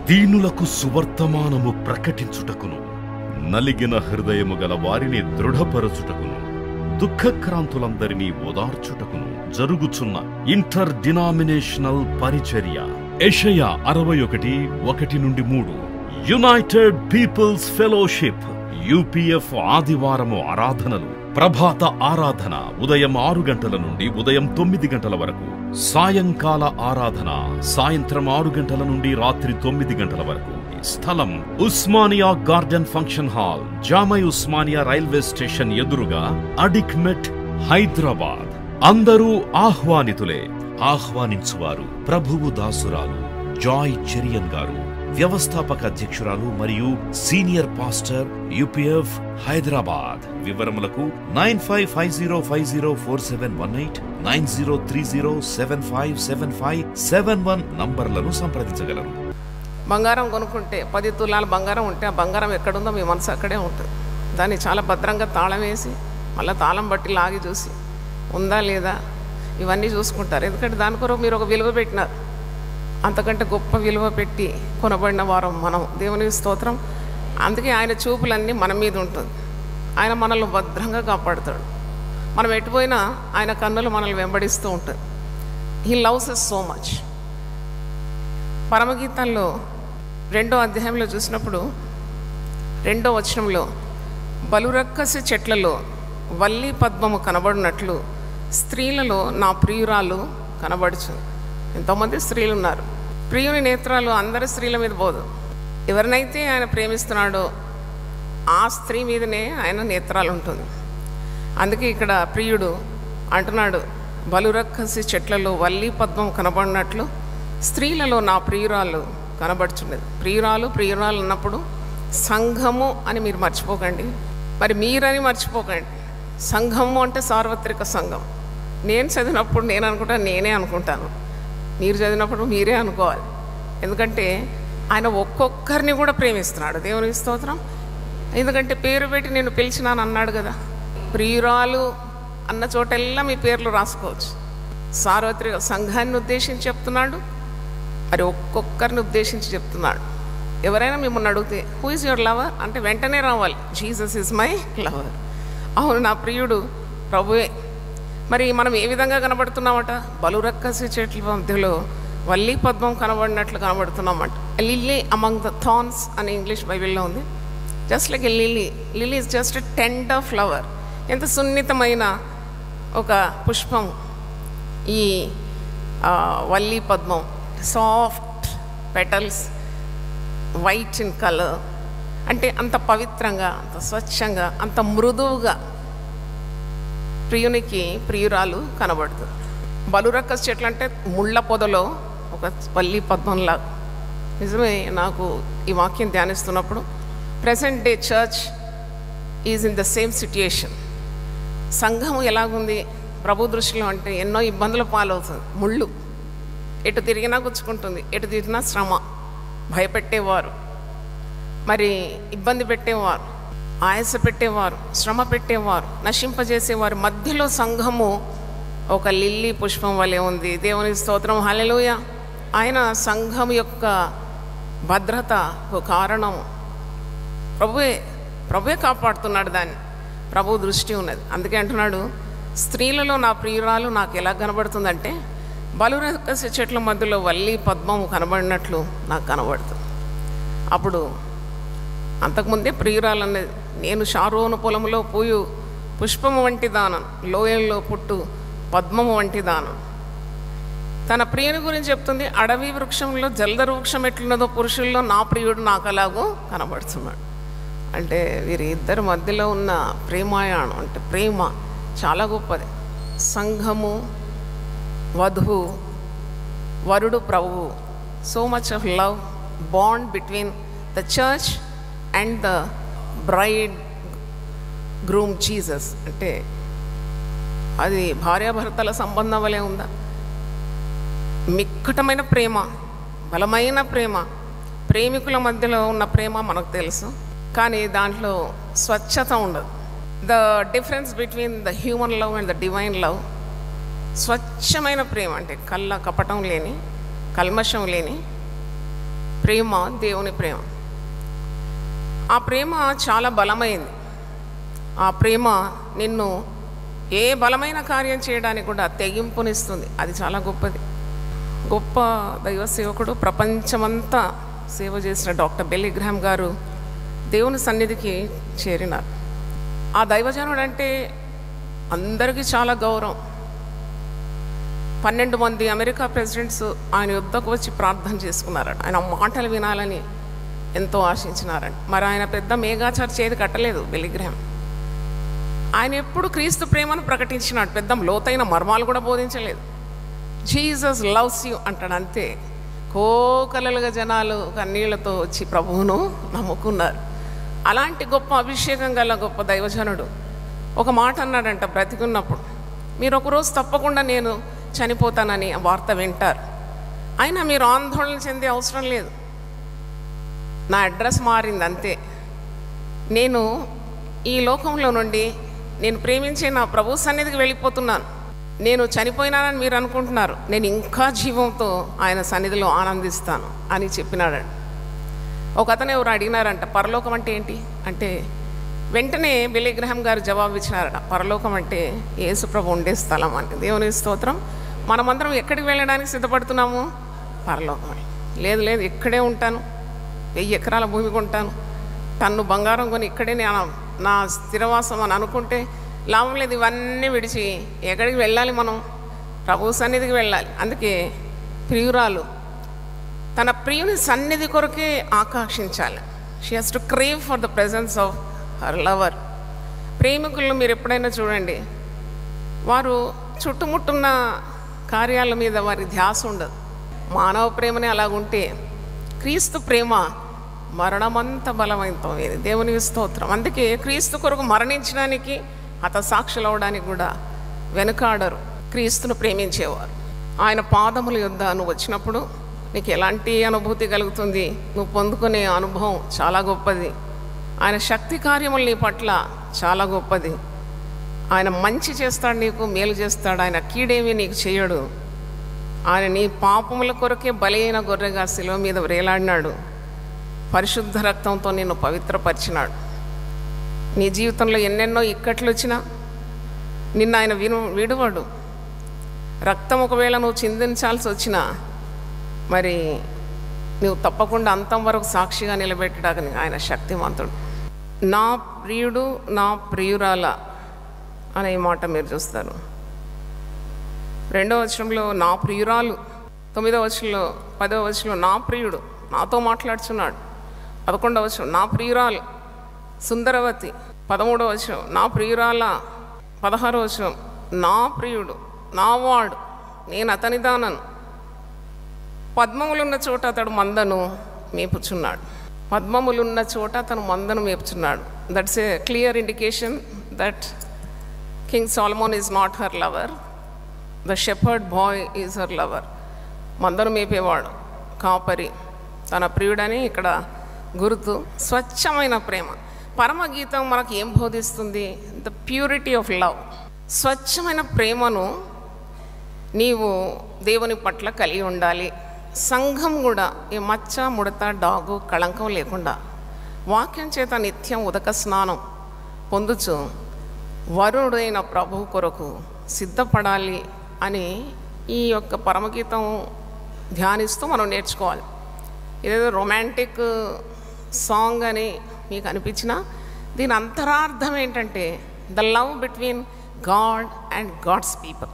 దీనులకు సువర్తమానము ప్రకటించుటకును, నలిగిన హృదయము గల వారిని దృఢపరచుటకును, దుఃఖక్రాంతులందరినీ ఓదార్చుటకును జరుగుచున్న ఇంటర్ డినామినేషనల్ పరిచర్య. యెషయా 61:1-3. యునైటెడ్ పీపుల్స్ ఫెలోషిప్ UPF ఆదివారము ఆరాధనలు. ప్రభాత ఆరాధన ఉదయం 6 గంటల నుండి ఉదయం 9 గంటల వరకు. సాయంకాల ఆరాధన సాయంత్రం 6 గంటల నుండి రాత్రి 9 గంటల వరకు. స్థలం Osmania garden function hall, జామై Osmania railway station ఎదురుగా, అడిక్మెట్, హైదరాబాద్. అందరూ ఆహ్వానితులే. ఆహ్వానించువారు ప్రభువు దాసురాలు జాయ్ చెరియన్ గారు, వ్యవస్థాపక అధ్యక్షురాలు మరియు సీనియర్ పాస్టర్ UPF హైదరాబాద్. వివరములకు 9550504718, 9030757571 నంబర్లను సంప్రదించగలరు. బంగారం కొనుక్కుంటే 10 తులాల బంగారం ఉంటే ఆ బంగారం ఎక్కడుందో మీ మనసు అక్కడే ఉంటుంది. దాన్ని చాలా భద్రంగా తాళం వేసి మళ్ళీ తాళం బట్టి లాగి చూసి ఉందా లేదా ఇవన్నీ చూసుకుంటారు. ఎందుకంటే దాని కొరకు మీరు ఒక విలువ పెట్టినారు. అంతకంటే గొప్ప విలువ పెట్టి కొనబడిన వారం మనం. దేవుని స్తోత్రం. అందుకే ఆయన చూపులన్నీ మన మీద ఉంటుంది. ఆయన మనల్ని భద్రంగా కాపాడుతాడు. మనం ఎటుపోయినా ఆయన కన్నులు మనల్ని వెంబడిస్తూ ఉంటుంది. He loves us so much. పరమగీతాల్లో 2వ అధ్యాయంలో చూసినప్పుడు 2వ వచనంలో, బలురక్కసి చెట్లలో వల్లి పద్మము కనబడినట్లు స్త్రీలలో నా ప్రియురాలు కనబడుచు. ఎంతోమంది స్త్రీలు ఉన్నారు. ప్రియుని నేత్రాలు అందరి స్త్రీల మీద పోదు. ఎవరినైతే ఆయన ప్రేమిస్తున్నాడో ఆ స్త్రీ మీదనే ఆయన నేత్రాలు ఉంటుంది. అందుకే ఇక్కడ ప్రియుడు అంటున్నాడు, బలురక్కసి చెట్లలో వల్లి పద్మం కనబడినట్లు స్త్రీలలో నా ప్రియురాలు కనబడుచున్నది. ప్రియురాలు అన్నప్పుడు సంఘము అని మీరు మర్చిపోకండి, మరి మీరని మర్చిపోకండి. సంఘము అంటే సార్వత్రిక సంఘం. నేను చదివినప్పుడు నేను అనుకుంటా, నేనే అనుకుంటాను. మీరు చదివినప్పుడు మీరే అనుకోవాలి. ఎందుకంటే ఆయన ఒక్కొక్కరిని కూడా ప్రేమిస్తున్నాడు. దేవునికి స్తోత్రం. ఎందుకంటే పేరు పెట్టి నేను పిలిచినాను అన్నాడు కదా. ప్రియురాలు అన్న చోటెల్లా మీ పేర్లు రాసుకోవచ్చు. సార్వత్రిక సంఘాన్ని ఉద్దేశించి చెప్తున్నాడు, మరి ఒక్కొక్కరిని ఉద్దేశించి చెప్తున్నాడు. ఎవరైనా మిమ్మల్ని అడిగితే హూ ఈజ్ యువర్ లవర్ అంటే వెంటనే రావాలి, జీసస్ ఈజ్ మై లవర్. అవును, నా ప్రియుడు ప్రభువే. మరి మనం ఏ విధంగా కనబడుతున్నామట? బలురక్కసి చెట్ల మధ్యలో వల్లి పద్మం కనబడినట్లు కనబడుతున్నామట. లిల్లీ అమంగ్ ద థార్న్స్ అని ఇంగ్లీష్ బైబిల్లో ఉంది. Just like a lily. Lily is just a tender flower. ఎంత సున్నితమైన ఒక పుష్పం ఈ వల్లి పద్మం. Soft petals, white in colour. అంటే అంత పవిత్రంగా, అంత స్వచ్ఛంగా, అంత మృదువుగా ప్రియునికి ప్రియురాలు కనబడుతుంది. బలురక్కస్ చెట్లు అంటే ముళ్ళ పొదలో ఒక వల్లి పద్మంలా. నిజమే. నాకు ఈ వాక్యం ధ్యానిస్తున్నప్పుడు present day church is in the same situation. సంఘం ఎలాగుంది ప్రభు దృష్టిలో అంటే ఎన్నో ఇబ్బందుల పాలవుతుంది. ముళ్ళు ఎటు తిరిగినా గుచ్చుకుంటుంది, ఎటు తిరిగినా శ్రమ, భయపెట్టేవారు, మరి ఇబ్బంది పెట్టేవారు, ఆయాస పెట్టేవారు, శ్రమ పెట్టేవారు, నశింపజేసేవారు. మధ్యలో సంఘము ఒక లిల్లీ పుష్పం వలె ఉంది. దేవుని స్తోత్రం, హల్లెలూయా. ఆయన సంఘం యొక్క భద్రత ఒక కారణం. ప్రభువే కాపాడుతున్నాడు దాన్ని. ప్రభు దృష్టి ఉన్నది. అందుకే అంటున్నాడు, స్త్రీలలో నా ప్రియురాలు నాకు ఎలా కనబడుతుందంటే బలురక్కసి చెట్ల మధ్యలో వల్లి పద్మము కనబడినట్లు నాకు కనబడుతుంది. అప్పుడు అంతకుముందే ప్రియురాలు అనేది, నేను షారోను పొలంలో పూయు పుష్పము వంటి దానం, లోయల్లో పుట్టు పద్మము వంటి దానం. తన ప్రియుని గురించి చెప్తుంది. అడవి వృక్షంలో జల్దరు వృక్షం ఎట్లున్నదో పురుషుల్లో నా ప్రియుడు నాకు అలాగూ కనబడుతున్నాడు. అంటే వీరి ఇద్దరి మధ్యలో ఉన్న ప్రేమాయాణం అంటే ప్రేమ చాలా గొప్పది. సంఘము, వధువు, వరుడు, ప్రభువు. So much of love bond between the church and the bride groom Jesus. అంటే అది భార్యాభర్తల సంబంధం వలె ఉందా? మిక్కటమైన ప్రేమ, బలమైన ప్రేమ. ప్రేమికుల మధ్యలో ఉన్న ప్రేమ మనకు తెలుసు, కానీ దాంట్లో స్వచ్ఛత ఉండదు. The difference between the human love and the divine love, స్వచ్ఛమైన ప్రేమ అంటే కళ్ళ కపటం లేని, కల్మషం లేని ప్రేమ దేవుని ప్రేమ. ఆ ప్రేమ చాలా బలమైంది. ఆ ప్రేమ నిన్ను ఏ బలమైన కార్యం చేయడానికి కూడా తెగింపునిస్తుంది. అది చాలా గొప్పది. గొప్ప దైవ సేవకుడు, ప్రపంచమంతా సేవ చేసిన డాక్టర్ బిల్లీ గ్రాహం గారు దేవుని సన్నిధికి చేరినారు. ఆ దైవజనుడు అంటే అందరికీ చాలా గౌరవం. 12 మంది అమెరికా ప్రెసిడెంట్స్ ఆయన యుద్ధకు వచ్చి ప్రార్థన చేసుకున్నారట. ఆయన మాటలు వినాలని ఎంతో ఆశించినారంట. మరి ఆయన పెద్ద మేగా చర్చ్ ఏది కట్టలేదు బిల్లీ గ్రాహం. ఆయన ఎప్పుడు క్రీస్తు ప్రేమను ప్రకటించినాడు, పెద్ద లోతైన మర్మాలు కూడా బోధించలేదు. జీసస్ లవ్స్ యూ అంటాడు అంతే. కోకలలుగా జనాలు కన్నీళ్లతో వచ్చి ప్రభువును నమ్ముకున్నారు. అలాంటి గొప్ప అభిషేకం గల గొప్ప దైవజనుడు ఒక మాట అన్నాడంట బ్రతికున్నప్పుడు, మీరు ఒకరోజు తప్పకుండా నేను చనిపోతానని వార్త వింటారు, అయినా మీరు ఆందోళన చెందే అవసరం లేదు. నా అడ్రస్ మారింది అంతే. నేను ఈ లోకంలో నుండి నేను ప్రేమించే నా ప్రభు సన్నిధికి వెళ్ళిపోతున్నాను. నేను చనిపోయినానని మీరు అనుకుంటున్నారు, నేను ఇంకా జీవంతో ఆయన సన్నిధిలో ఆనందిస్తాను అని చెప్పినాడంట. ఒక అతను ఎవరు అడిగినారంట, పరలోకం అంటే ఏంటి అంటే, వెంటనే బిల్లీ గ్రాహం గారు జవాబు ఇచ్చినారట, పరలోకం అంటే యేసు ప్రభు ఉండే స్థలం అంటే. దేవుని స్తోత్రం. మనమందరం ఎక్కడికి వెళ్ళడానికి సిద్ధపడుతున్నాము? పరలోకం. లేదు లేదు, ఇక్కడే ఉంటాను, 1000 ఎకరాల భూమి కొంటాను, టన్ను బంగారం కొని ఇక్కడే నా స్థిరవాసం అని అనుకుంటే లాభం లేదు. ఇవన్నీ విడిచి ఎక్కడికి వెళ్ళాలి? మనం ప్రభు సన్నిధికి వెళ్ళాలి. అందుకే ప్రియురాలు తన ప్రియుని సన్నిధి కొరకే ఆకాంక్షించాలి. She has to crave for the presence of her lover. ప్రేమికులను మీరు ఎప్పుడైనా చూడండి, వారు చుట్టుముట్టున్న కార్యాల మీద వారి ధ్యాస ఉండదు. మానవ ప్రేమనే అలాగుంటే క్రీస్తు ప్రేమ మరణమంత బలమైనది. దేవునికి స్తోత్రం. అందుకే క్రీస్తు కొరకు మరణించడానికి, హతసాక్షులు అవడానికి కూడా వెనుకాడరు క్రీస్తును ప్రేమించేవారు. ఆయన పాదముల యొద్ద నువ్వు వచ్చినప్పుడు నీకు ఎలాంటి అనుభూతి కలుగుతుంది? నువ్వు పొందుకునే అనుభవం చాలా గొప్పది. ఆయన శక్తి కార్యములు నీ పట్ల చాలా గొప్పది. ఆయన మంచి చేస్తాడు, నీకు మేలు చేస్తాడు. ఆయన కీడేమి నీకు చేయడు. ఆయన నీ పాపముల కొరకే బలైన గొర్రెగా శిలువ మీద వేలాడినాడు. పరిశుద్ధ రక్తంతో నిన్ను పవిత్రపరిచినాడు. నీ జీవితంలో ఎన్నెన్నో ఇక్కట్లు వచ్చినా నిన్ను ఆయన విడువడు. రక్తం ఒకవేళ నువ్వు చిందించాల్సి వచ్చినా మరి నువ్వు తప్పకుండా అంతం వరకు సాక్షిగా నిలబెట్టడానికి ఆయన శక్తిమంతుడు. నా ప్రియుడు నా ప్రియురాల అనే మాట మీరు చూస్తారు. 2వ వచనంలో నా ప్రియురాలు, 9వ వచనంలో 10వ వచనంలో నా ప్రియుడు నాతో మాట్లాడుచున్నాడు, 11వ వచనం నా ప్రియురాలు సుందరవతి, 13వ వచనం నా ప్రియురాల, 16వ వచనం నా ప్రియుడు నావాడు నేను అతని దానను, పద్మములున్న చోట అతడు మందను మేపుచున్నాడు. పద్మములున్న చోట అతను మందను మేపుచున్నాడు. That's a clear indication that king Solomon is not her lover, the shepherd boy is her lover. మందను మేపేవాడు, కాపరి తన ప్రియుడని ఇక్కడ గుర్తు. స్వచ్ఛమైన ప్రేమ. పరమగీతం మనకు ఏం బోధిస్తుంది? The purity of love. స్వచ్ఛమైన ప్రేమను నీవు దేవుని పట్ల కలిగి ఉండాలి. సంఘం కూడా ఈ మచ్చ ముడత డాగు కళంకం లేకుండా వాక్యం చేత నిత్యం ఉదక స్నానం పొందుచు వరుడైన ప్రభు కొరకు సిద్ధపడాలి అని ఈ యొక్క పరమగీతం ధ్యానిస్తూ మనం నేర్చుకోవాలి. ఇదేదో రొమాంటిక్ సాంగ్ అని మీకు అనిపించినా దీని అంతరార్థం ఏంటంటే the love between God and God's people.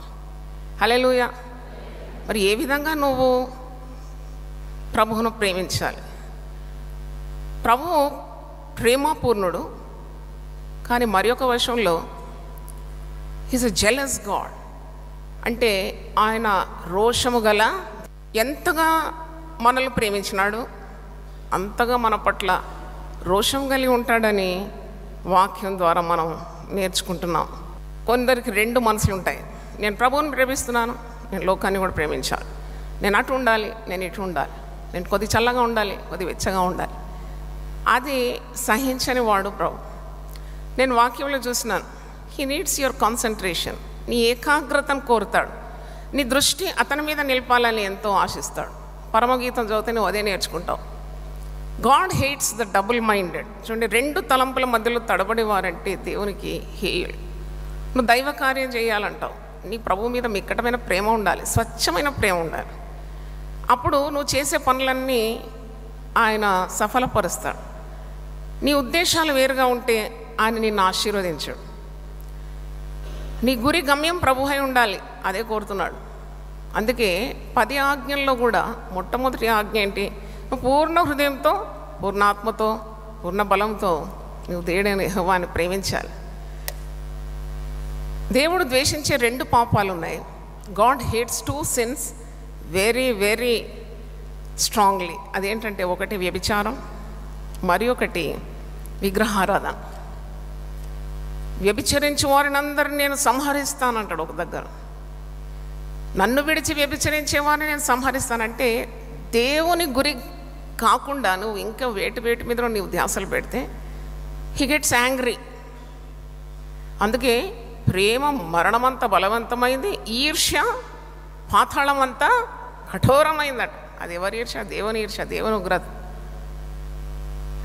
Hallelujah. మరి ఏ విధంగా నువ్వు ప్రభువును ప్రేమించాలి? ప్రభువు ప్రేమపూర్ణుడు, కానీ మరి ఒక వశంలో హీస్ ఎ జెలస్ గాడ్. అంటే ఆయన రోషము గల, ఎంతగా మనల్ని ప్రేమించినాడు అంతగా మన పట్ల రోషం కలిగి ఉంటాడని వాక్యం ద్వారా మనం నేర్చుకుంటున్నాం. కొందరికి 2 మనసులు ఉంటాయి. నేను ప్రభువుని ప్రేమిస్తున్నాను, నేను లోకాన్ని కూడా ప్రేమించాలి, నేను అటు ఉండాలి, నేను ఇటు ఉండాలి, నేను కొద్ది చల్లగా ఉండాలి, కొద్ది వెచ్చగా ఉండాలి. అది సహించని వాడు ప్రభు. నేను వాక్యంలో చూసినాను, హీ నీడ్స్ యువర్ కాన్సన్ట్రేషన్. నీ ఏకాగ్రతను కోరుతాడు, నీ దృష్టి అతని మీద నిలపాలని ఎంతో ఆశిస్తాడు. పరమగీతం చదివితే నువ్వు అదే నేర్చుకుంటావు. God hates the double minded. చూడండి, రెండు తలంపుల మధ్యలో తడబడి వారంటే దేవునికి హేయులు. నువ్వు దైవ కార్యం చేయాలంటావు, నీ ప్రభు మీద మిక్కటమైన ప్రేమ ఉండాలి, స్వచ్ఛమైన ప్రేమ ఉండాలి. అప్పుడు నువ్వు చేసే పనులన్నీ ఆయన సఫలపరుస్తాడు. నీ ఉద్దేశాలు వేరుగా ఉంటే ఆయన నిన్ను ఆశీర్వదించాడు. నీ గురి గమ్యం ప్రభు అయి ఉండాలి, అదే కోరుతున్నాడు. అందుకే 10 ఆజ్ఞల్లో కూడా మొట్టమొదటి ఆజ్ఞ ఏంటి? నువ్వు పూర్ణ హృదయంతో, పూర్ణ ఆత్మతో, పూర్ణ బలంతో నువ్వు దేవుడైన యెహోవాని ప్రేమించాలి. దేవుడు ద్వేషించే 2 పాపాలు ఉన్నాయి. God hates 2 sins very very strongly. అదేంటంటే, ఒకటి వ్యభిచారం, మరి ఒకటి విగ్రహారాధన. వ్యభిచరించు వారిని అందరిని నేను సంహరిస్తానంటాడు ఒక దగ్గర. నన్ను విడిచి వ్యభిచరించేవారిని నేను సంహరిస్తానంటే, దేవుని గురి కాకుండా నువ్వు ఇంకా వేటి మీద నీవు ధ్యాసలు పెడితే హీ గెట్స్ యాంగ్రీ. అందుకే ప్రేమ మరణమంత బలవంతమైంది, ఈర్ష్య పాతాళమంతా కఠోరమైందట. అది ఎవరి ఈర్ష్య? దేవుని ఈర్ష్య, దేవుని ఉగ్రత.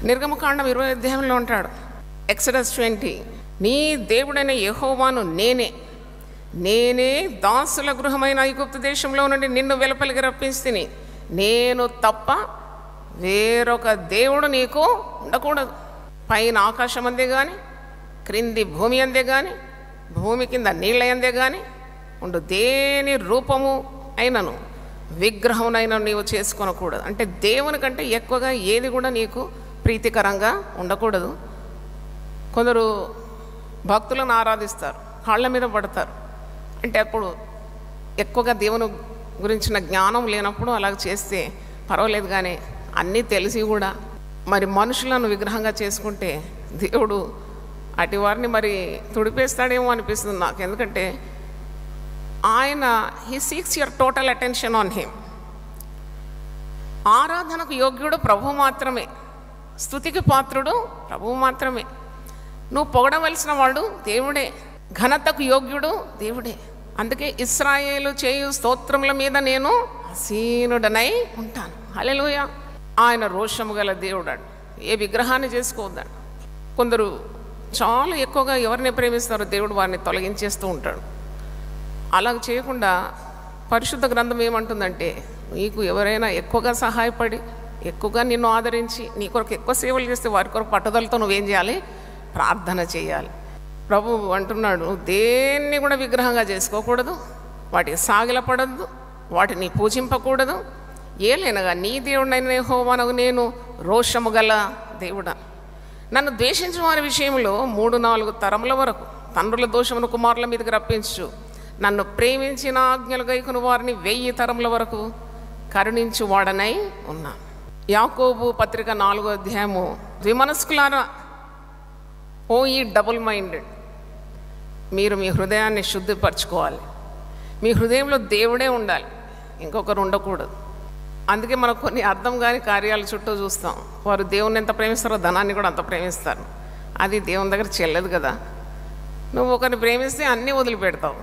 నిర్గమకాండం 20వ అధ్యాయంలో ఉంటాడు. ఎక్సడస్ 20, నీ దేవుడైన యెహోవాను నేనే దాసుల గృహమైన ఐగుప్తు దేశంలో నుండి నిన్ను వెలుపలికి రప్పిస్తుని, నేను తప్ప వేరొక దేవుడు నీకు ఉండకూడదు. పైన ఆకాశం అందే కానీ, క్రింది భూమి అందే కానీ, భూమి కింద నీళ్ళ అందే కానీ ఉండు దేని రూపము అయినను విగ్రహమునైనా నీవు చేసుకొనకూడదు. అంటే దేవుని కంటే ఎక్కువగా ఏది కూడా నీకు ప్రీతికరంగా ఉండకూడదు. కొందరు భక్తులను ఆరాధిస్తారు, కాళ్ళ మీద పడతారు. అంటే అప్పుడు ఎక్కువగా దేవుని గురించిన జ్ఞానం లేనప్పుడు అలాగ చేస్తే పర్వాలేదు, కానీ అన్నీ తెలిసి కూడా మరి మనుషులను విగ్రహంగా చేసుకుంటే దేవుడు అటు వారిని మరి తుడిపేస్తాడేమో అనిపిస్తుంది నాకు. ఎందుకంటే ఆయన he seeks your total attention on him. ఆరాధనకు యోగ్యుడు ప్రభువు మాత్రమే, స్తుతికి పాత్రుడు ప్రభువు మాత్రమే. నువ్వు పొగడవలసిన వాడు దేవుడే, ఘనతకు యోగ్యుడు దేవుడే. అందుకే ఇశ్రాయేలు చేయు స్తోత్రముల మీద నేను ఆసీనుడనై ఉంటాను. హల్లెలూయా. ఆయన రోషము గల దేవుడాడు, ఏ విగ్రహాన్ని చేసుకోవద్దాడు. కొందరు చాలా ఎక్కువగా ఎవరిని ప్రేమిస్తారో దేవుడు వారిని తొలగించేస్తూ ఉంటాడు. అలా చేయకుండా పరిశుద్ధ గ్రంథం ఏమంటుందంటే, నీకు ఎవరైనా ఎక్కువగా సహాయపడి, ఎక్కువగా నిన్ను ఆదరించి, నీ కొరకు ఎక్కువ సేవలు చేస్తే వారి కొరకు పట్టుదలతో నువ్వేం చేయాలి? ప్రార్థన చేయాలి. ప్రభు అంటున్నాడు, దేన్ని కూడా విగ్రహంగా చేసుకోకూడదు, వాటికి సాగిలపడద్దు, వాటిని పూజింపకూడదు. ఏలైనగా నీ దేవుడైన యెహోవానగు నేను రోషము గల దేవుడా. నన్ను ద్వేషించిన వారి విషయంలో 3-4 తరముల వరకు తండ్రుల దోషమును కుమారుల మీదకి రప్పించు. నన్ను ప్రేమించిన ఆజ్ఞలు గైకొను వారిని 1000 తరముల వరకు కరుణించు వాడనై ఉన్నా. యాకోబు పత్రిక 4వ అధ్యాయము, ద్విమనస్కులారా, ఓ ఈ డబుల్ మైండెడ్, మీరు మీ హృదయాన్ని శుద్ధిపరచుకోవాలి. మీ హృదయంలో దేవుడే ఉండాలి, ఇంకొకరు ఉండకూడదు. అందుకే మనకు కొన్ని అర్థం కాని కార్యాల చుట్టూ చూస్తాం. వారు దేవుని ఎంత ప్రేమిస్తారో ధనాన్ని కూడా అంత ప్రేమిస్తారు. అది దేవుని దగ్గర చెల్లదు కదా. నువ్వు ఒకరిని ప్రేమిస్తే అన్నీ వదిలిపెడతావు.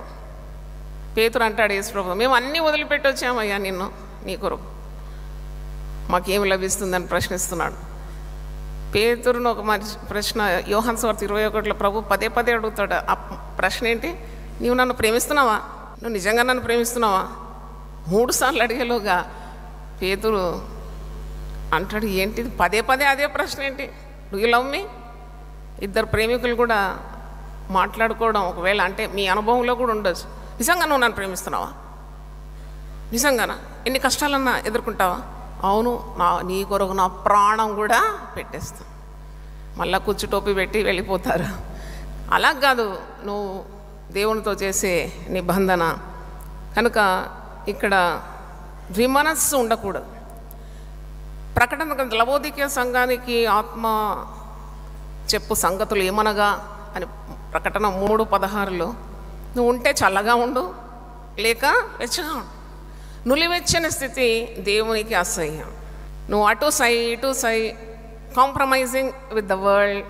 పేతురు అంటాడు యేసుప్రభు, మేము అన్నీ వదిలిపెట్టి వచ్చామయ్యా నిన్ను, నీ కొరకు మాకేమి లభిస్తుందని ప్రశ్నిస్తున్నాడు. పేతురును ఒక మంచి ప్రశ్న యోహాను సువార్త 21లో ప్రభు పదే అడుగుతాడు. ఆ ప్రశ్న ఏంటి? నీవు నన్ను ప్రేమిస్తున్నావా? నువ్వు నిజంగా నన్ను ప్రేమిస్తున్నావా? 3 సార్లు అడిగేలోగా పేతురు అంటాడు, ఏంటిది పదే అదే ప్రశ్న ఏంటి? డూ యు లవ్ మీ? ఇద్దరు ప్రేమికులు కూడా మాట్లాడుకోవడం ఒకవేళ అంటే మీ అనుభవంలో కూడా ఉండొచ్చు. నిజంగా నువ్వు నన్ను ప్రేమిస్తున్నావా? నిజంగానా? ఎన్ని కష్టాలన్నా ఎదుర్కొంటావా? అవును, నీ కొరకు నా ప్రాణం కూడా పెట్టేస్తాను. మళ్ళా కూర్చు టోపీ పెట్టి వెళ్ళిపోతారు. అలా కాదు నువ్వు దేవునితో చేసే నిబంధన. కనుక ఇక్కడ ద్విమనస్సు ఉండకూడదు. ప్రకటన లవోదికీయ సంఘానికి ఆత్మ చెప్పు సంగతులు ఏమనగా అని ప్రకటన 3:16లో, నువ్వు ఉంటే చల్లగా ఉండు, లేక వెచ్చగా ఉండు. నులివెచ్చని స్థితి దేవునికి అసహ్యం. నువ్వు అటు సై కాంప్రమైజింగ్ విత్ ద వరల్డ్,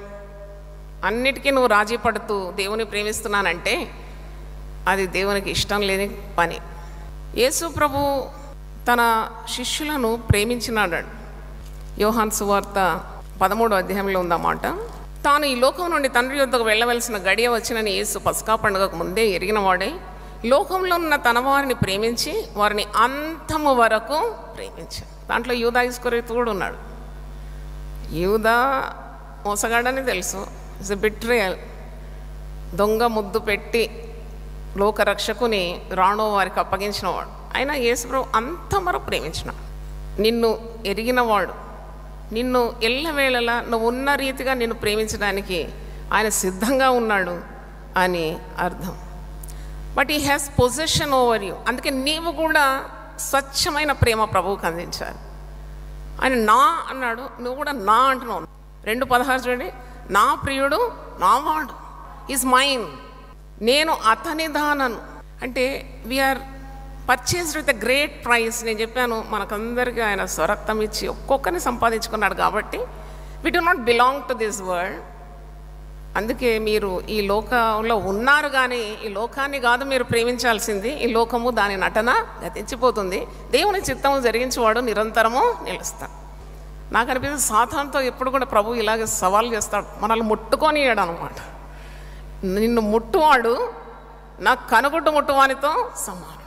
అన్నిటికీ నువ్వు రాజీ పడుతూ దేవుని ప్రేమిస్తున్నానంటే అది దేవునికి ఇష్టం లేని పని. యేసు ప్రభు తన శిష్యులను ప్రేమించినాడు. యోహాను సువార్త 13వ అధ్యాయంలో ఉందన్నమాట. తాను ఈ లోకం నుండి తండ్రి యొద్దకు వెళ్ళవలసిన గడియ వచ్చినని యేసు పస్కా పండుగకు ముందే ఎరిగిన వాడే లోకంలో ఉన్న తన వారిని ప్రేమించి వారిని అంతము వరకు ప్రేమించాడు. దాంట్లో యూదా ఇస్కరియోతు కూడా ఉన్నాడు. యూదా మోసగాడని తెలుసు, ఇట్స్ ఎ బిట్రేయల్. దొంగ ముద్దు పెట్టి లోకరక్షకుని రాణో వారికి అప్పగించినవాడు. అయినా యేసుప్రభు అంతవరకు ప్రేమించినాడు. నిన్ను ఎరిగినవాడు, నిన్ను ఎల్లవేళలా నువ్వు ఉన్న రీతిగా నిన్ను ప్రేమించడానికి ఆయన సిద్ధంగా ఉన్నాడు అని అర్థం. But he has position over you. అందుకే నీవు కూడా స్వచ్ఛమైన ప్రేమ ప్రభువుకి అందించాలి. ఆయన నా అన్నాడు, నువ్వు కూడా నా అంటున్నావు. 2:16 చూడండి, నా ప్రియుడు నావాడు, ఈజ్ మైన్, నేను అతని దానను. అంటే we are purchased with a great price. నేను చెప్పాను, మనకందరికీ ఆయన స్వరక్తం ఇచ్చి ఒక్కొక్కరిని సంపాదించుకున్నాడు. కాబట్టి we do not belong to this world. అందుకే మీరు ఈ లోకంలో ఉన్నారు, కానీ ఈ లోకాన్ని కాదు మీరు ప్రేమించాల్సింది. ఈ లోకము దాని నటన గతించిపోతుంది. దేవుని చిత్తము జరిగించేవాడు నిరంతరము నిలుస్తాడు. నాకు అనిపిస్తుంది సాతానుతో ఎప్పుడు కూడా ప్రభు ఇలాగే సవాల్ చేస్తాడు, మనల్ని ముట్టుకొనియాడు అనమాట. నిన్ను ముట్టువాడు నా కనుగుడ్డు ముట్టువానితో సమానం.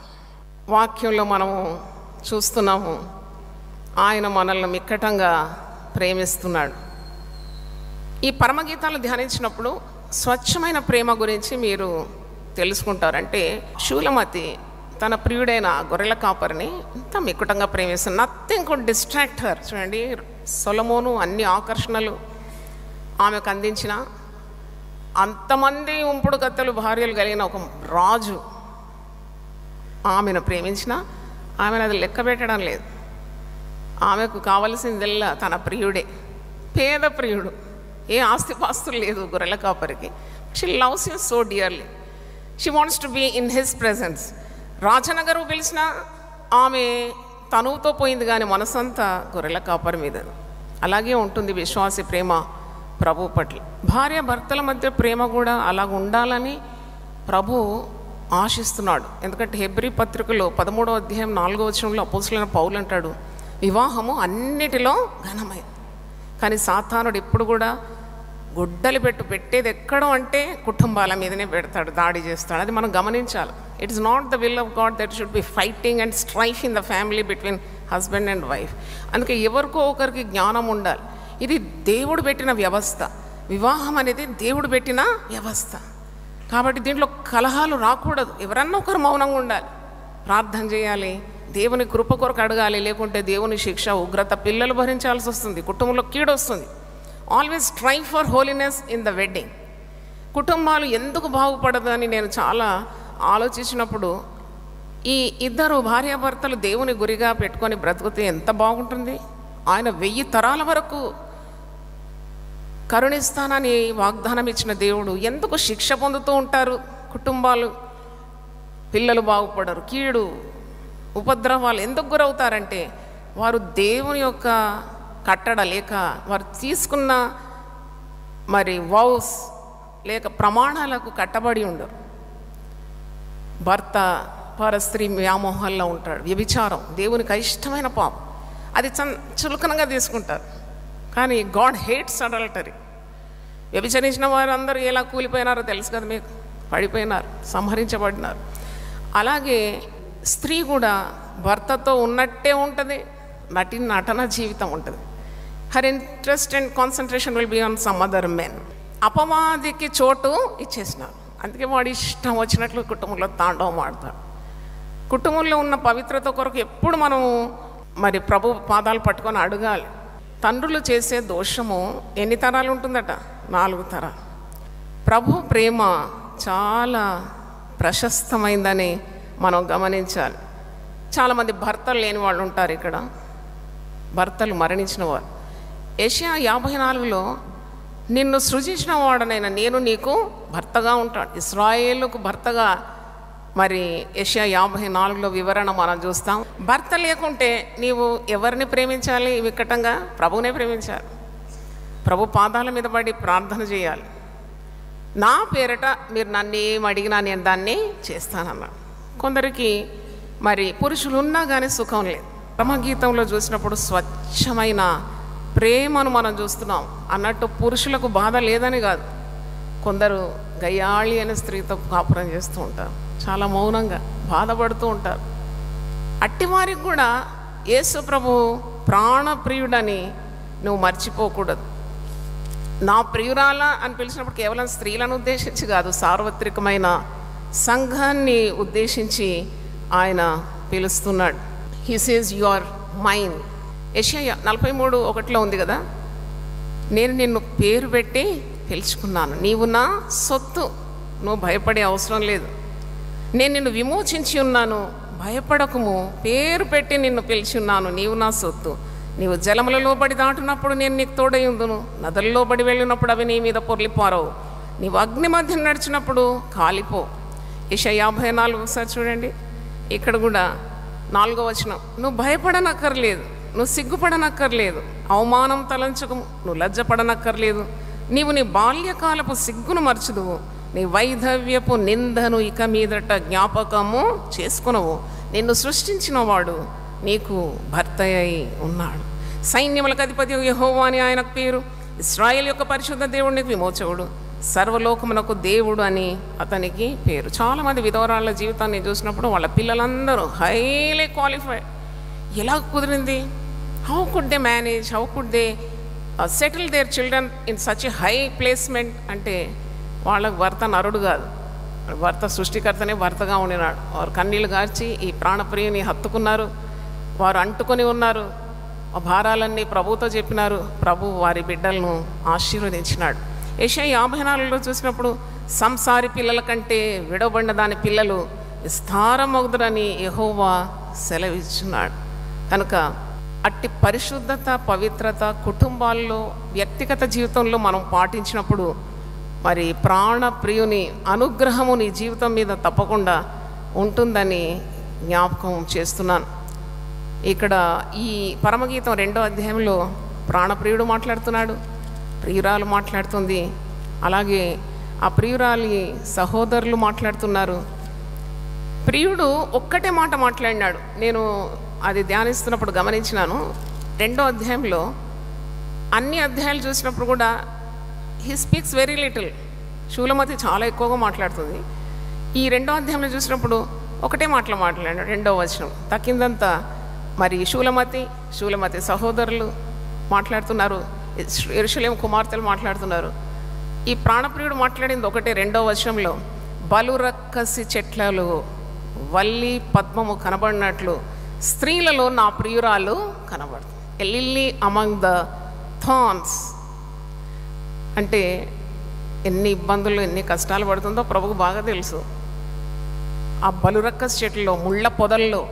వాక్యంలో మనము చూస్తున్నాము, ఆయన మనల్ని మిక్కటంగా ప్రేమిస్తున్నాడు. ఈ పరమగీతాలు ధ్యానించినప్పుడు స్వచ్ఛమైన ప్రేమ గురించి మీరు తెలుసుకుంటారంటే, శూలమతి తన ప్రియుడైన గొర్రెల కాపరిని ఇంత మిక్కుటంగా ప్రేమిస్తుంది. Nothing could distract her. చూడండి, సొలొమోను అన్ని ఆకర్షణలు ఆమెకు అందించిన, అంతమంది ఉంపుడు కత్తెలు భార్యలు కలిగిన ఒక రాజు ఆమెను ప్రేమించిన, ఆమెను అది లెక్క పెట్టడం లేదు. ఆమెకు కావలసిందల్లా తన ప్రియుడే, పేద ప్రియుడు, ఏ ఆస్తిపాస్తులు లేదు గొర్రెల కాపరికి. She loves you so dearly, she wants to be in his presence. రాజనగరు పిలిచిన ఆమె తనువుతో పోయింది, కానీ మనసంతా గొర్రెల కాపరి మీద. అలాగే ఉంటుంది విశ్వాసి ప్రేమ ప్రభు పట్ల. భార్య భర్తల మధ్య ప్రేమ కూడా అలాగ ఉండాలని ప్రభు ఆశిస్తున్నాడు. ఎందుకంటే హెబ్రీ పత్రికలో 13వ అధ్యాయం 4వ వచనంలో అపోస్తలుడైన పౌలు అంటాడు, వివాహము అన్నిటిలో ఘనమైంది. కానీ సాతానుడు ఎప్పుడు కూడా గుడ్డలు పెట్టేది ఎక్కడో అంటే కుటుంబాల మీదనే పెడతాడు, దాడి చేస్తాడు. అది మనం గమనించాలి. It is not the will of God that should be fighting and strife in the family between husband and wife. అందుకే ఎవరికో ఒకరికి జ్ఞానం ఉండాలి. ఇది దేవుడు పెట్టిన వ్యవస్థ. వివాహం అనేది దేవుడు పెట్టిన వ్యవస్థ. కాబట్టి దీంట్లో కలహాలు రాకూడదు. ఎవరన్నా ఒకరు మౌనంగా ఉండాలి, ప్రార్థన చేయాలి, దేవుని కృప కొరకు అడగాలి. లేకుంటే దేవుని శిక్ష, ఉగ్రత పిల్లలు భరించాల్సి వస్తుంది, కుటుంబంలో కీడు వస్తుంది. Always strive for holiness in the wedding. కుటుంబాలు ఎందుకు బాగుపడదు అని నేను చాలా ఆలోచించినప్పుడు, ఈ ఇద్దరు భార్యాభర్తలు దేవుని గురిగా పెట్టుకొని బ్రతుకుతే ఎంత బాగుంటుంది. ఆయన 1000 తరాల వరకు కరుణిస్తానని వాగ్దానం ఇచ్చిన దేవుడు ఎందుకు శిక్ష పొందుతూ ఉంటారు? కుటుంబాలు, పిల్లలు బాగుపడరు, కీడు ఉపద్రవాలు ఎందుకు గురవుతారంటే వారు దేవుని యొక్క కట్టడ లేక, వారు తీసుకున్న మరి వౌస్ లేక ప్రమాణాలకు కట్టబడి ఉండరు. భర్త పరస్త్రీ వ్యామోహాల్లో ఉంటాడు. వ్యభిచారం దేవునికి ఇష్టమైన పాపం, అది చులకనగా తీసుకుంటారు. కానీ గాడ్ హేట్స్ అడల్టరీ. వ్యభిచరించిన వారు అందరూ ఎలా కూలిపోయినారో తెలుసు కదా మీకు, పడిపోయినారు, సంహరించబడినారు. అలాగే స్త్రీ కూడా భర్తతో ఉన్నట్టే ఉంటుంది, నటన జీవితం ఉంటుంది. Her interest and concentration will be on some other men. అపవాదికి చోటు ఇచ్చేసినారు. అందుకే వాడు ఇష్టం వచ్చినట్లు కుటుంబంలో తాండవం ఆడతాడు. కుటుంబంలో ఉన్న పవిత్రత కొరకు ఎప్పుడు మనము మరి ప్రభు పాదాలు పట్టుకొని అడగాలి. తండ్రులు చేసే దోషము ఎన్ని తరాలు ఉంటుందట? 4 తరాలు. ప్రభు ప్రేమ చాలా ప్రశస్తమైందని మనం గమనించాలి. చాలామంది భర్తలు లేని వాళ్ళు ఉంటారు ఇక్కడ, భర్తలు మరణించిన వారు. యెషయా 54లో నిన్ను సృజించిన వాడనైనా నేను నీకు భర్తగా ఉంటాడు. ఇశ్రాయేలుకు భర్తగా మరి యెషయా 54లో వివరణ మనం చూస్తాం. భర్త లేకుంటే నీవు ఎవరిని ప్రేమించాలి? వికటంగా ప్రభువునే ప్రేమించాలి. ప్రభు పాదాల మీద పడి ప్రార్థన చేయాలి. నా పేరట మీరు నన్ను ఏం అడిగినా నేను దాన్ని చేస్తానన్నా. కొందరికి మరి పురుషులు ఉన్నా కానీ సుఖం లేదు. బ్రహ్మగీతంలో చూసినప్పుడు స్వచ్ఛమైన ప్రేమను మనం చూస్తున్నాం. అన్నట్టు పురుషులకు బాధ లేదని కాదు, కొందరు గయ్యాళి అనే స్త్రీతో కాపురం చేస్తూ ఉంటారు, చాలా మౌనంగా బాధపడుతూ ఉంటారు. అట్టివారికి కూడా యేసు ప్రభు ప్రాణప్రియుడని నువ్వు మర్చిపోకూడదు. నా ప్రియురాల అని పిలిచినప్పుడు కేవలం స్త్రీలను ఉద్దేశించి కాదు, సార్వత్రికమైన సంఘాన్ని ఉద్దేశించి ఆయన పిలుస్తున్నాడు. He says you are mine. యెషయా 43:1 ఉంది కదా, నేను నిన్ను పేరు పెట్టి పిలుచుకున్నాను, నీవు నా సొత్తు, నువ్వు భయపడే అవసరం లేదు, నేను నిన్ను విమోచించి ఉన్నాను, భయపడకము, పేరు పెట్టి నిన్ను పిలిచి ఉన్నాను, నీవు నా సొత్తు. నీవు జలములలో బడి దాటునప్పుడు నేను నీకు తోడై ఉందును, నదులలో బడి వెళ్ళినప్పుడు అవి నీ మీద పొర్లిపారవు, నీవు అగ్ని మధ్య నడిచినప్పుడు కాలిపో. యెషయా 54 ఒకసారి చూడండి. ఇక్కడ కూడా 4వ వచనం, నువ్వు భయపడనక్కర్లేదు, నువ్వు సిగ్గుపడనక్కర్లేదు, అవమానం తలంచకము, నువ్వు లజ్జపడనక్కర్లేదు, నీవు నీ బాల్యకాలపు సిగ్గును మర్చుదువు, నీ వైధవ్యపు నిందను ఇక మీదట జ్ఞాపకము చేసుకునవు, నిన్ను సృష్టించిన వాడు నీకు భర్త అయి ఉన్నాడు, సైన్యములకు అధిపతి యెహోవా అని ఆయనకు పేరు, ఇశ్రాయేలు యొక్క పరిశుద్ధ దేవుడికి విమోచకుడు, సర్వలోకమునకు దేవుడు అని అతనికి పేరు. చాలామంది విధవరాళ్ళ జీవితాన్ని చూసినప్పుడు వాళ్ళ పిల్లలందరూ హైలీ క్వాలిఫైడ్. ఎలా కుదిరింది? How could they manage, how could they settle their children in such a high placement అంటే వాళ్ళకు భర్త నరుడు కాదు, భర్త సృష్టికర్తనే భర్తగా ఉండినాడు. వారు కన్నీళ్ళు గార్చి ఈ ప్రాణప్రియుని హత్తుకున్నారు, వారు అంటుకొని ఉన్నారు, ఆ భారాలన్నీ ప్రభుతో చెప్పినారు, ప్రభు వారి బిడ్డలను ఆశీర్వదించినాడు. యెషయా 54లో చూసినప్పుడు సంసారి పిల్లల కంటే విడవబడిన దాని పిల్లలు విస్తారమగుదురని యెహోవా సెలవిచ్చున్నాడు. కనుక అట్టి పరిశుద్ధత, పవిత్రత కుటుంబాల్లో, వ్యక్తిగత జీవితంలో మనం పాటించినప్పుడు మరి ప్రాణప్రియుని అనుగ్రహము నీ జీవితం మీద తప్పకుండా ఉంటుందని జ్ఞాపకం చేస్తున్నాను. ఇక్కడ ఈ పరమగీతం 2వ అధ్యాయంలో ప్రాణప్రియుడు మాట్లాడుతున్నాడు, ప్రియురాలు మాట్లాడుతుంది, అలాగే ఆ ప్రియురాలి సహోదరులు మాట్లాడుతున్నారు. ప్రియుడు ఒక్కటే మాట మాట్లాడినాడు, నేను అది ధ్యానిస్తున్నప్పుడు గమనించినాను. 2వ అధ్యాయంలో అన్ని అధ్యాయాలు చూసినప్పుడు కూడా హీ స్పీక్స్ వెరీ లిటిల్. శూలమతి చాలా ఎక్కువగా మాట్లాడుతుంది. ఈ 2వ అధ్యాయంలో చూసినప్పుడు ఒకటే మాటలు మాట్లాడాడు. 2వ వచనం తక్కిందంతా మరి శూలమతి సహోదరులు మాట్లాడుతున్నారు, యెరూషలేము కుమార్తెలు మాట్లాడుతున్నారు. ఈ ప్రాణప్రియుడు మాట్లాడింది ఒకటే 2వ వచనంలో, బలురక్కసి చెట్లలో వల్లి పద్మము కనబడినట్లు స్త్రీలలో నా ప్రియురాలు కనబడుతుంది. ఎ లిల్లీ అమంగ్ ద థార్న్స్ అంటే ఎన్ని ఇబ్బందులు, ఎన్ని కష్టాలు పడుతుందో ప్రభుకు బాగా తెలుసు. ఆ బలురక్కసి చెట్లలో, ముళ్ళ పొదల్లో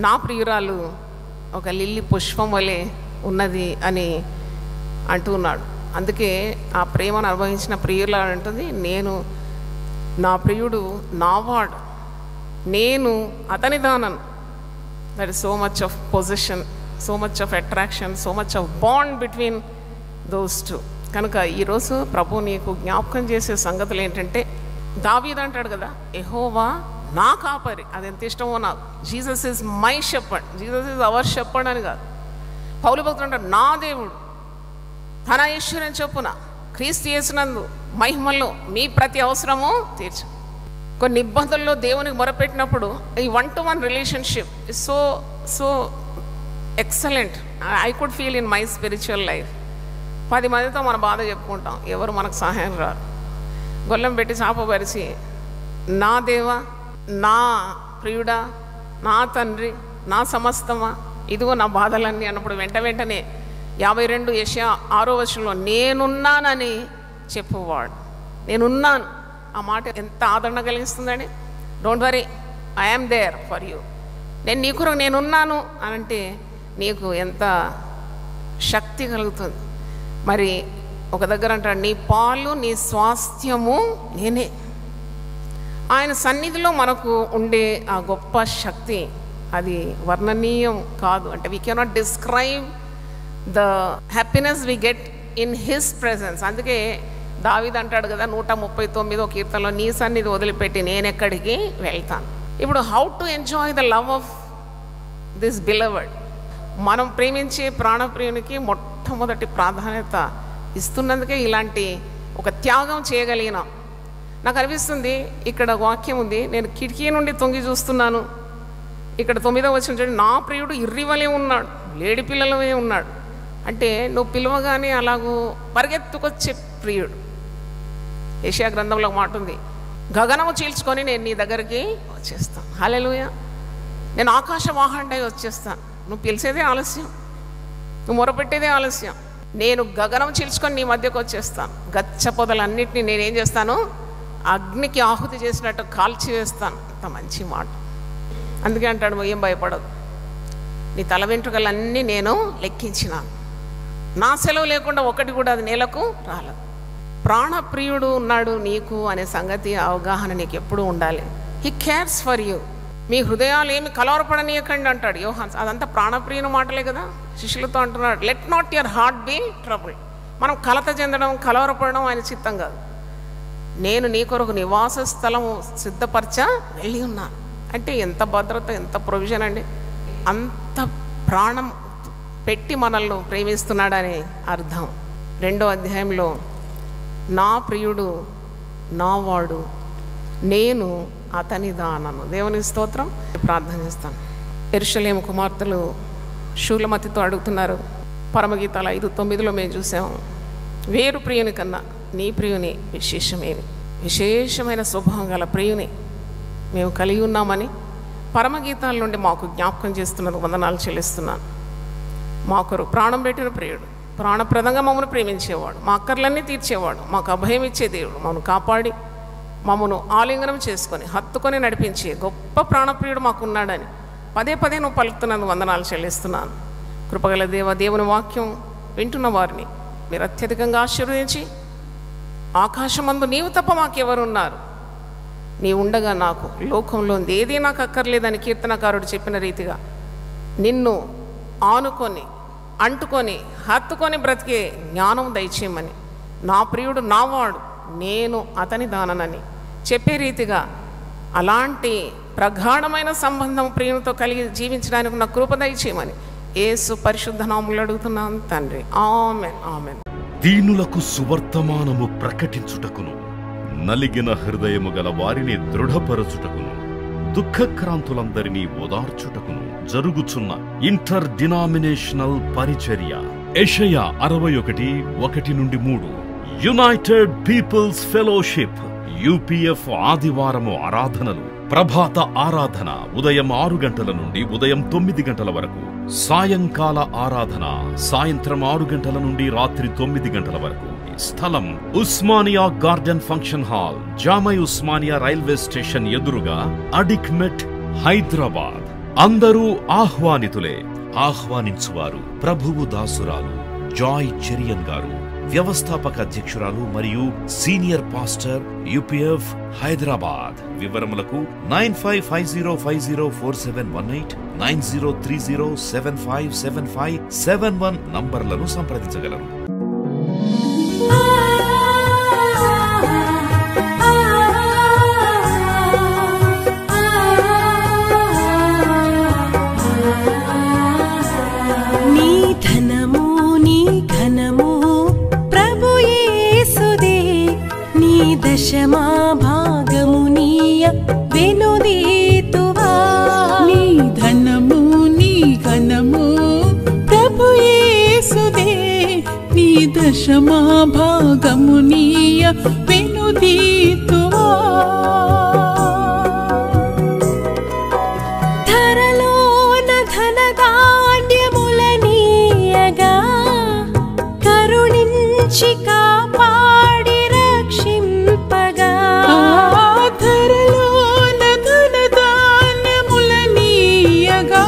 నా ప్రియురాలు ఒక లిల్లీ పుష్పం వలె ఉన్నది అని అంటున్నాడు. అందుకే ఆ ప్రేమను అనుభవించిన ప్రియులా అంటుంది, నేను నా ప్రియుడు నావాడు, నేను అతని దానను. That is so much of position, so much of attraction, so much of bond between those two. కనుక ఈరోజు ప్రభు నీకు జ్ఞాపకం చేసే సంగతులు ఏంటంటే, దావీదు అంటాడు కదా, యెహోవా నా కాపరి, అది ఎంత ఇష్టమో నాకు. Jesus is my shepherd, Jesus is our shepherd అని కాదు. పౌలు భక్తుడు అంటాడు, నా దేవుడు తన ఐశ్వర్యం చొప్పున క్రీస్తు యేసునందు మహిమల్లో మీ ప్రతి అవసరము తీర్చు. కొన్ని ఇబ్బందుల్లో దేవునికి మొరపెట్టినప్పుడు ఈ 1-to-1 relationship is so so excellent. I could feel in my spiritual life. 10 మందితో మన బాధ చెప్పుకుంటాం, ఎవరు మనకు సహాయం రారు. గొల్లం పెట్టి చాపపరిచి, నా దేవా, నా ప్రియుడా, నా తండ్రి, నా సమస్తమా, ఇదిగో నా బాధలన్నీ అన్నప్పుడు వెంటనే 52 యెషయా 6వ వచనంలో నేనున్నానని చెప్పువాడు. నేనున్నాను, ఆ మాట ఎంత ఆదరణ కలిగిస్తుందని. Don't worry, I'm there for you, నేను నీ కొరకు నేనున్నాను అని అంటే నీకు ఎంత శక్తి కలుగుతుంది. మరి ఒక దగ్గర అంటాడు, నీ పాలు నీ స్వాస్థ్యము నేనే. ఆయన సన్నిధిలో మనకు ఉండే ఆ గొప్ప శక్తి అది వర్ణనీయం కాదు. అంటే we cannot describe the happiness we get in his presence. అందుకే దావీదు అంటాడు కదా 139వ కీర్తనలో, నీ సన్నిధి వదిలిపెట్టి నేను ఎక్కడికి వెళ్తాను. ఇప్పుడు how to enjoy the love of this beloved. మనం ప్రేమించే ప్రాణప్రియునికి మొట్టమొదటి ప్రాధాన్యత ఇస్తున్నందుకే ఇలాంటి ఒక త్యాగం చేయగలిగిన. నాకు అనిపిస్తుంది, ఇక్కడ వాక్యం ఉంది, నేను కిటికీ నుండి తొంగి చూస్తున్నాను. ఇక్కడ 9వ వచనం చూడండి, నా ప్రియుడు ఇర్రివలే ఉన్నాడు, లేడి పిల్లలమే ఉన్నాడు. అంటే నువ్వు పిలవగానే అలాగూ పరిగెత్తుకొచ్చే ప్రియుడు. యెషయా గ్రంథంలో మాట ఉంది, గగనము చీల్చుకొని నేను నీ దగ్గరికి వచ్చేస్తాను. హల్లెలూయా. నేను ఆకాశవాహండై వచ్చేస్తాను. నువ్వు పిలిచేదే ఆలస్యం, నువ్వు మొరపెట్టేదే ఆలస్యం. నేను గగనం చీల్చుకొని నీ మధ్యకు వచ్చేస్తాను. గచ్చ పొదలన్నింటినీ నేనేం చేస్తాను, అగ్నికి ఆహుతి చేసినట్టు కాల్చి వేస్తాను. అంత మంచి మాట. అందుకే అంటాడు, ఏం భయపడదు, నీ తల వెంట్రుకలన్నీ నేను లెక్కించినాను, నా సెలవు లేకుండా ఒకటి కూడా అది నేలకు రాలేదు. ప్రాణప్రియుడు ఉన్నాడు నీకు అనే సంగతి అవగాహన నీకు ఎప్పుడూ ఉండాలి. He cares for you. మీ హృదయాలు ఏమి కలవరపడనీయకండి అంటాడు యోహాన్. అదంతా ప్రాణప్రియుని మాటలే కదా. శిష్యులతో అంటున్నాడు, let not your heart be trouble. మనం కలత చెందడం, కలవరపడడం ఆయన చిత్తం కాదు. నేను నీ కొరకు నివాస స్థలము సిద్ధపరచ వెళ్ళి ఉన్నాను. అంటే ఎంత భద్రత, ఎంత ప్రొవిజన్ అండి. అంత ప్రాణం పెట్టి మనల్ని ప్రేమిస్తున్నాడని అర్థం. 2వ అధ్యాయంలో నా ప్రియుడు నావాడు, నేను అతని దానను. దేవుని స్తోత్రం. ప్రార్థన చేస్తాను. యెరూషలేము కుమార్తెలు శూలమతితో అడుగుతున్నారు. పరమగీతాలు 5:9 మేము చూసాము, వేరు ప్రియుని కన్నా నీ ప్రియుని విశేషమేమి. విశేషమైన స్వభావం గల ప్రియుని మేము కలిగి ఉన్నామని పరమగీతాల నుండి మాకు జ్ఞాపకం చేస్తున్నందుకు వందనాలు చెల్లిస్తున్నాను. మాకొరు ప్రాణం పెట్టిన ప్రియుడు, ప్రాణప్రదంగా మమ్మల్ని ప్రేమించేవాడు, మా అక్కర్లన్నీ తీర్చేవాడు, మాకు అభయం ఇచ్చే దేవుడు, మమ్మల్ని కాపాడి మమ్మను ఆలింగనం చేసుకొని హత్తుకొని నడిపించే గొప్ప ప్రాణప్రియుడు మాకున్నాడని పదే పదే నువ్వు పలుకుతున్నందుకు వందనాలు చెల్లిస్తున్నాను. కృపగల దేవ, దేవుని వాక్యం వింటున్న వారిని మీరు అత్యధికంగా ఆశీర్వదించి, ఆకాశమందు నీవు తప్ప మాకెవరున్నారు, నీ ఉండగా నాకు లోకంలో ఏదీ నాకు అక్కర్లేదని కీర్తనకారుడు చెప్పిన రీతిగా నిన్ను ఆనుకొని అంటుకొని హత్తుకొని బ్రతికే జ్ఞానం దయచేయమని, నా ప్రియుడు నావాడు, నేను అతని దాననని చెప్పే రీతిగా అలాంటి ప్రగాఢమైన సంబంధం ప్రియునితో కలిగి జీవించడానికి నా కృప దయచేయమని యేసు పరిశుద్ధ నామములో అడుగుతున్నాను తండ్రి. ఆమేన్, ఆమేన్. దీనులకు సువర్తమానము ప్రకటించుటకును, నలిగిన హృదయము గల వారిని దృఢపరచుటకును, దుఃఖక్రాంతులందరినీ ఓదార్చుటకును జరుగుచున్న ఇంటర్ డినామినేషనల్ పరిచర్య. యెషయా 61:1-3. యునైటెడ్ పీపుల్స్ ఫెలోషిప్ UPF ఆదివారము ఆరాధనలు. ప్రభాత ఆరాధన ఉదయం 6 గంటల నుండి ఉదయం 9 గంటల వరకు. సాయంకాల ఆరాధన సాయంత్రం 6 గంటల నుండి రాత్రి 9 గంటల వరకు. స్థలం Osmania garden function hall, జామై Osmania railway station ఎదురుగా, అడిక్మెట్, హైదరాబాద్. అందరూ ఆహ్వానితులే. ఆహ్వానించువారు ప్రభువు దాసురాలు జాయ్ చెరియన్ గారు, వ్యవస్థాపక అధ్యక్షురాలు మరియు సీనియర్ పాస్టర్ UPF హైదరాబాద్. వివరములకు 9550504718, 9030757571 నంబర్లను సంప్రదించగలరు. నీ ధనము నీ ఘనము ప్రభు యేసుదే, నీ దశమా భాగము నీయ వెనుదీతువా. నీ ధనము నీ ఘనము ప్రభు యేసుదే, నీ దశమా భాగము నీయ వెనుదీతువా. ధరలోన ధనధాన్యములనీయగా కరుణించి కాపాడి రక్షింపగా. ధరలోన ధనధాన్యములనీయగా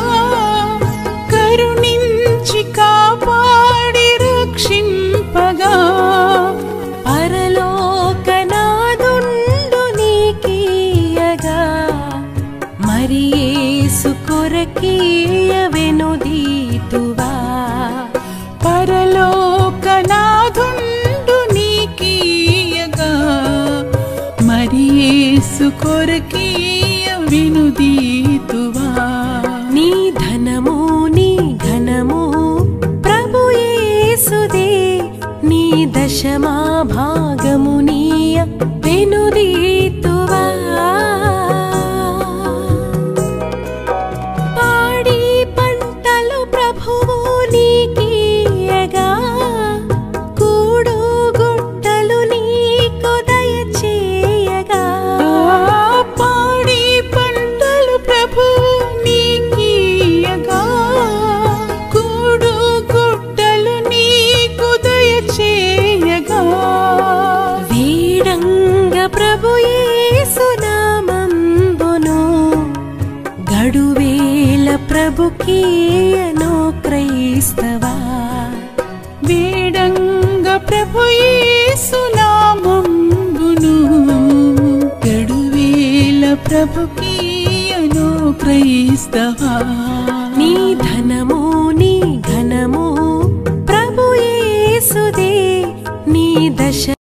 కరుణించి కాపాడి రక్షింపగా. పరలోకనాదుండు నీకీయగా మరి యేసు కొరకీయ వెనుదీతువా. పరలోకనాథుండు నీకీయగా మరి యేసు కొరకీయ వెనుదీతువా. నీ ధనము నీ ఘనము దశమా భాగమునీయ వెనుదీతువా పాడి పంటలు ప్రభువు నీకీయగా కూడు గుట్టలు నీకు దయచేయగా పాడి పంటలు ప్రభువు నీకీయగా కూడు గుట్టలు నీకు దయచేయగా వీడంగ ప్రభు యేసు నామంబును గడువేల ప్రభుకీయను క్రైస్తవా వేడంగ ప్రభు యేసు నామంబును గడువేల ప్రభుకీయను క్రైస్తవా నీ ధనము నీ ఘనము ప్రభు యేసుదే నీ దశ